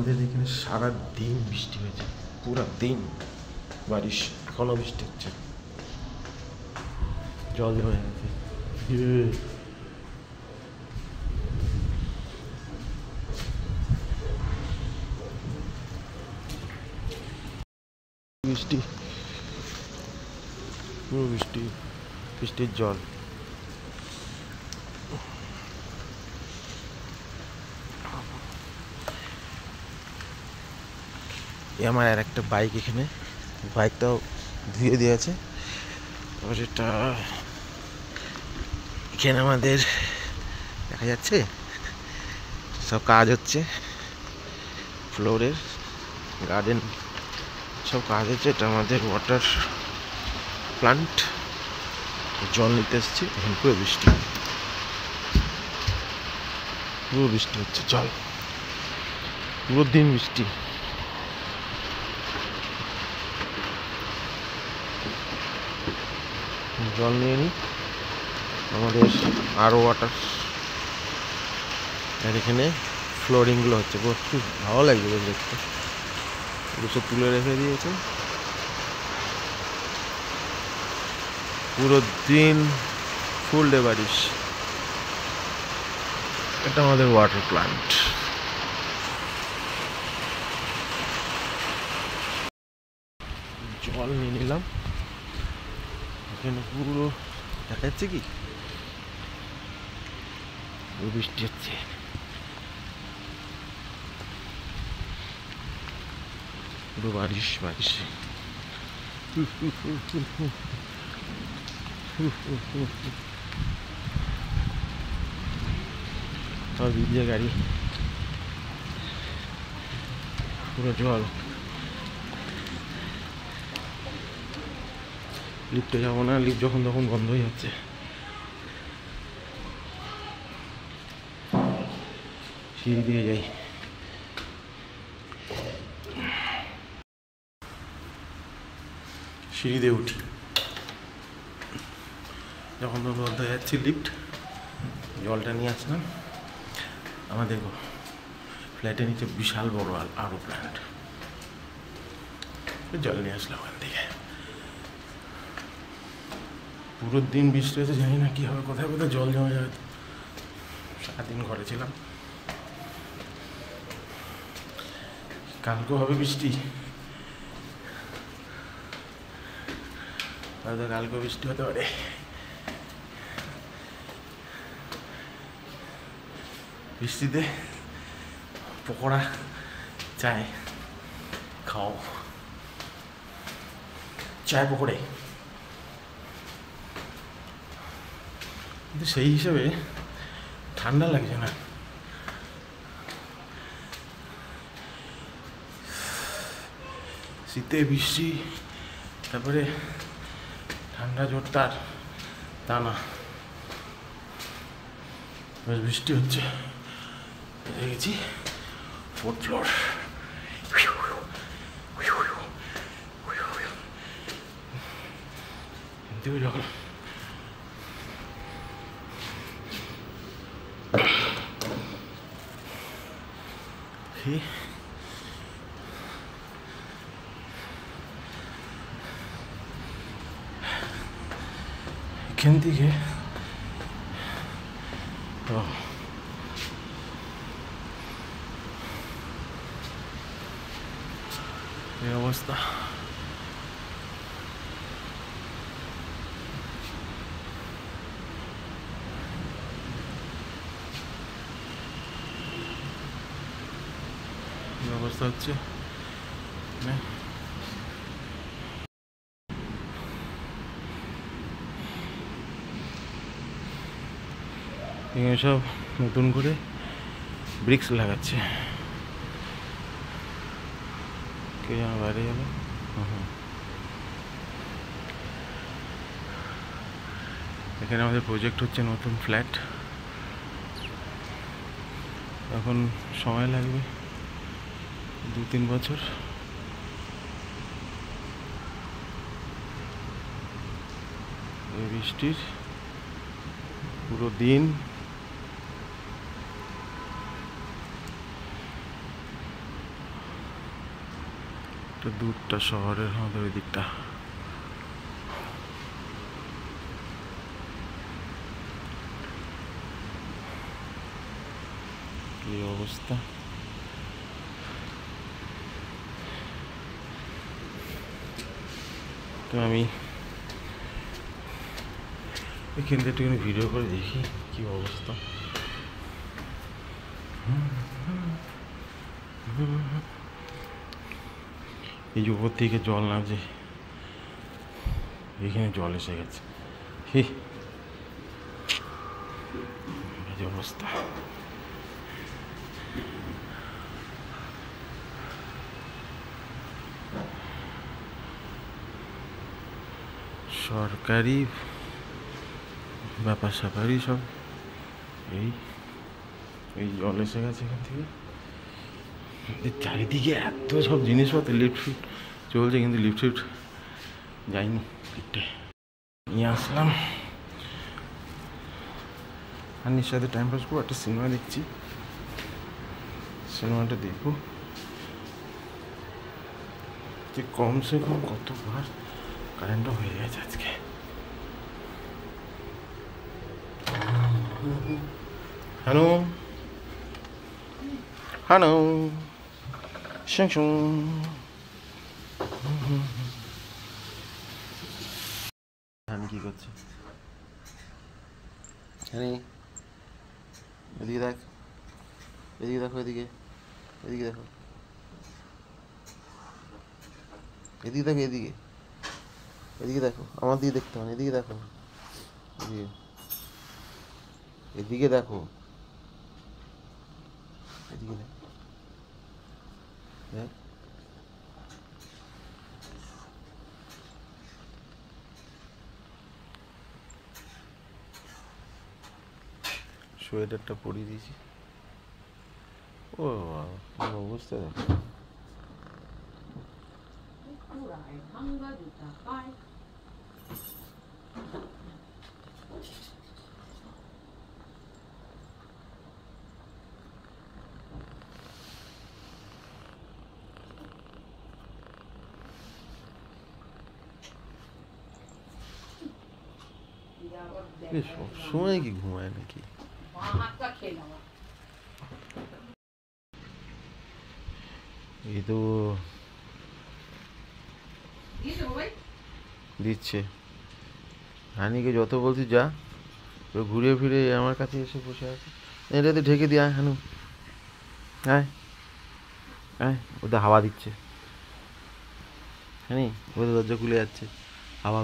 আমাদের এখানে সারা দিন বৃষ্টি হয়েছে, পুরা দিন বারিশ, এখনো বৃষ্টি হচ্ছে, জল জমে গেছে। বৃষ্টি, পুরো বৃষ্টি, বৃষ্টির জল। আমার আর একটা বাইক, এখানে বাইকটাও ধুয়ে দিয়েছে। তারপর এটা এখানে আমাদের দেখা যাচ্ছে সব কাজ হচ্ছে, ফ্লোরের গার্ডেন সব কাজ হচ্ছে। এটা আমাদের ওয়াটার প্লান্ট, জল নিতে এসছি। এখন পুরো বৃষ্টি, পুরো বৃষ্টি হচ্ছে, জল পুরো দিন বৃষ্টি। জল নিয়ে নিই আমাদের আরও ওয়াটার। আর এখানে ফ্লোরিংগুলো হচ্ছে, খুব ভালো লাগবে বেশ দেখতে। সব তুলে রেখে দিয়েছে, পুরো দিন ফুল ডে বারিশ। এটা আমাদের ওয়াটার প্লান্ট। জল নিয়ে নিলাম। এখানে পুরো দেখা যাচ্ছে কি বৃষ্টি হচ্ছে, পুরো বারিশ বারিশ। সব ভিজে গাড়ি, পুরো জল। লিফটে যাবো না, লিফট যখন তখন বন্ধ হয়ে যাচ্ছে। সিঁড়ি দিয়ে যাই। সিঁড়ি দিয়ে উঠি, যখন তখন বন্ধ হয়ে যাচ্ছে লিফট। জলটা নিয়ে আসলাম। আমাদের ফ্ল্যাটের নিচে বিশাল বড় আরও প্ল্যান্ট, জল নিয়ে আসলাম ওখান থেকে। পুরো দিন বৃষ্টি হয়েছে, জানি না কী হবে, কোথায় কোথায় জল জমে যাবে। সারাদিন ঘরে ছিলাম। কালকেও হবে বৃষ্টি, হয়তো কালকেও বৃষ্টি হতে পারে। বৃষ্টিতে পকোড়া চায় খাও, চায় পকোড়ে। কিন্তু সেই হিসেবে ঠান্ডা লাগছে না। শীতে বৃষ্টি, তারপরে ঠান্ডা জোরদার, তা না, বেশ বৃষ্টি হচ্ছে। দেখেছি 4th ফ্লোর, জল। এখান থেকে এই অবস্থা। অবস্থা হচ্ছে এখানে সব নতুন করে ব্রিক্স লাগাচ্ছে। কে যেন বাইরে যাবে। এখানে আমাদের প্রজেক্ট হচ্ছে, নতুন ফ্ল্যাট। এখন সময় লাগবে 2-3 বছর। এই বৃষ্টির পুরো দিন দূরটা শহরের আমাদের ওই দিকটা। কি অবস্থা! তো আমি এখান থেকে একটু ভিডিও করে দেখি কি অবস্থা। এই যে উপর থেকে জল নামছে, এখানে জল এসে গেছে। এই অবস্থা। সরকারি ব্যাপার স্যাপারই সব এই জল এসে গেছে এখান থেকে। চারিদিকে এত সব জিনিসপত্র লিফট ফিফট চলছে, কিন্তু লিফট ফিফট যাইনি লিফটে। নিয়ে আসলাম আন্নির সাথে টাইম পাস করবো, একটা সিনেমা দেখছি। সিনেমাটা দেখবো যে কমসে কম কতবার কারেন্টও হয়ে গেছে আজকে। হ্যালো হ্যালো শুন আমি কি করছি? হ্যাঁ, এদিকে দেখ, এদিকে দেখো, এদিকে এদিকে দেখো, এদিকে দেখো, এদিকে এদিকে দেখো, আমার দিকে দেখতে হবে, এদিকে দেখো, এদিকে এদিকে দেখো, এদিকে দেখ, দেখ। সোয়েটারটা পরিয়ে দিয়েছি। ও অবস্থা দেখো। সবসময় কি ঘুমায় নাকি? এই তো দিচ্ছে। হানিকে যত বলছি যা, ঘুরে ফিরে আমার কাছে এসে বসে আছে। এটাতে ঢেকে দিয়ে আয় হানু, আয় আয়, ওদের হাওয়া দিচ্ছে। হ্যাঁ, ওদের দরজা খুলে যাচ্ছে, হাওয়া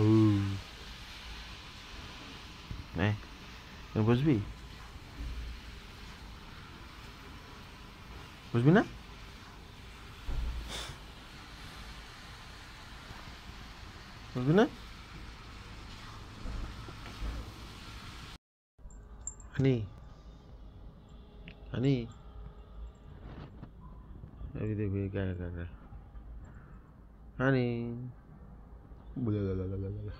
বসবি? বুঝবি না? বুঝবি না? হানি হানি, अभी देखो ये क्या कर रहा है। हानी बुला ला ला ला ला ला,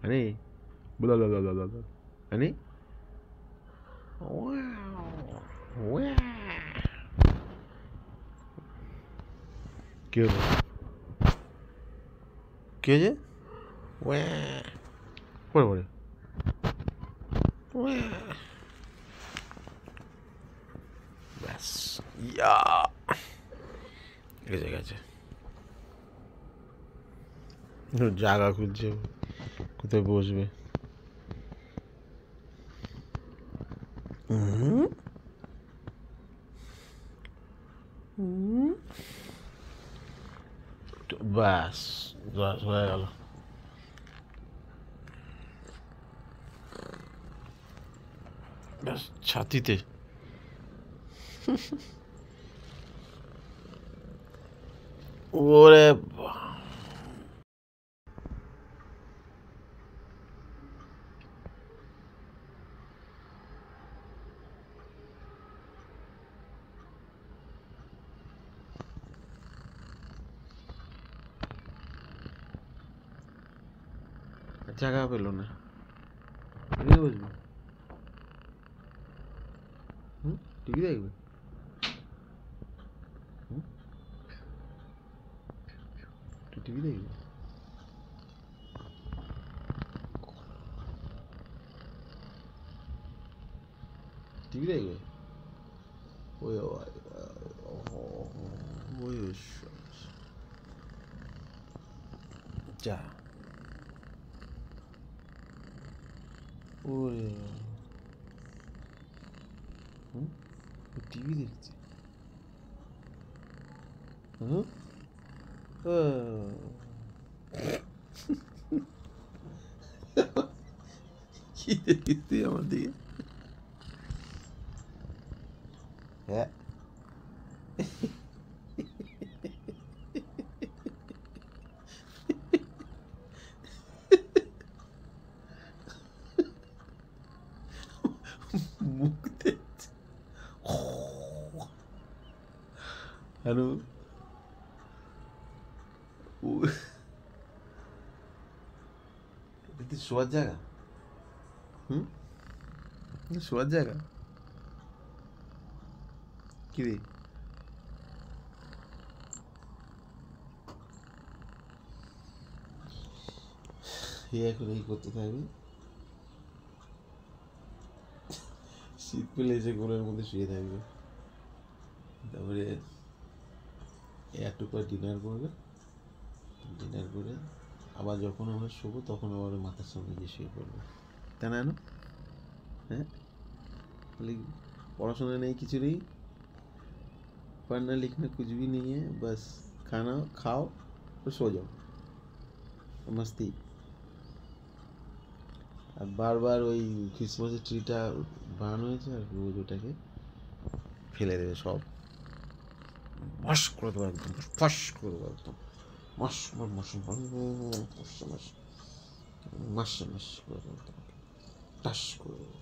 हानी बुला ला ला ला ला ला, हानी क्यों क्यों जे পড়ে পড়ে ব্যাস, ইয়া গেছে গেছে। জায়গা খুঁজছে কোথায় বসবে। ব্যাস ব্যাস হয়ে গেল। ব্যাস ছাতিতে। ওরে জায়গা পেল না, বুঝবো। টিভি দেখবে? টিভি দেখবে? টিভি দেখবে? ওই ওই যা ওরে টিভি দেখছে। হুম কি দেখিস তুই আমার দিকে? হ্যাঁ মুখ দেখছে। হ্যালো তুই শোয়ার জায়গা? হুম শোয়ার জায়গা কি রে? এখন এই করতে থাকবি, শীত পেলে এসে ঘরের মধ্যে শুয়ে থাকবে, তারপরে একটু পর ডিনার করবে, ডিনার করে আবার যখন আমরা শোবো তখন আবার মাথার সামনে গিয়ে শুয়ে পড়বে, তা না? হ্যাঁ पढ़ाशोना नहीं किसी नहीं, पढ़ना लिखना कुछ भी नहीं है, बस खाना खाओ और सो जाओ, मस्ती। আর বারবার ওই ক্রিসমাসের ট্রিটা বানানো হয়েছে আর রোজ ওটাকে ফেলে দেবে সব, মাস করে দেবো একদম, ফাঁস করে দেবো একদম, মাস মাস মাস মাস মাস মাস করে দেবো একদম, টাস করে দেবো,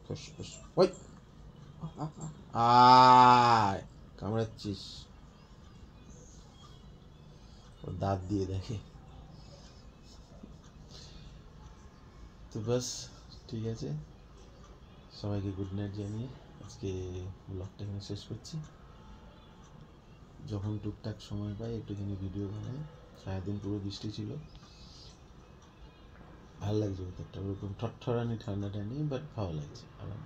ফাঁস ফাঁস ওই আয় কামড়াচ্ছিস, ওর দাঁত দিয়ে দেখে। তো বাস ঠিক আছে, সবাইকে গুড নাইট জানিয়ে আজকে ব্লগটা এখানে শেষ করছি। যখন টুকটাক সময় পাই একটুখানি ভিডিও বানাই, সারাদিন পুরো বৃষ্টি ছিল, ভালো লাগছে ওদেরটা, ওরকম ঠটঠরানি ঠান্ডাটা নেই, বাট ভালো লাগছে, আরাম।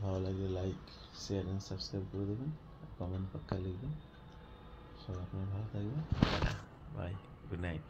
ভালো লাগলে লাইক শেয়ার অ্যান্ড সাবস্ক্রাইব করে দেবেন, কমেন্ট পাক্কা লিখবেন। সবাই আপনারা ভালো থাকবেন, বাই, গুড নাইট।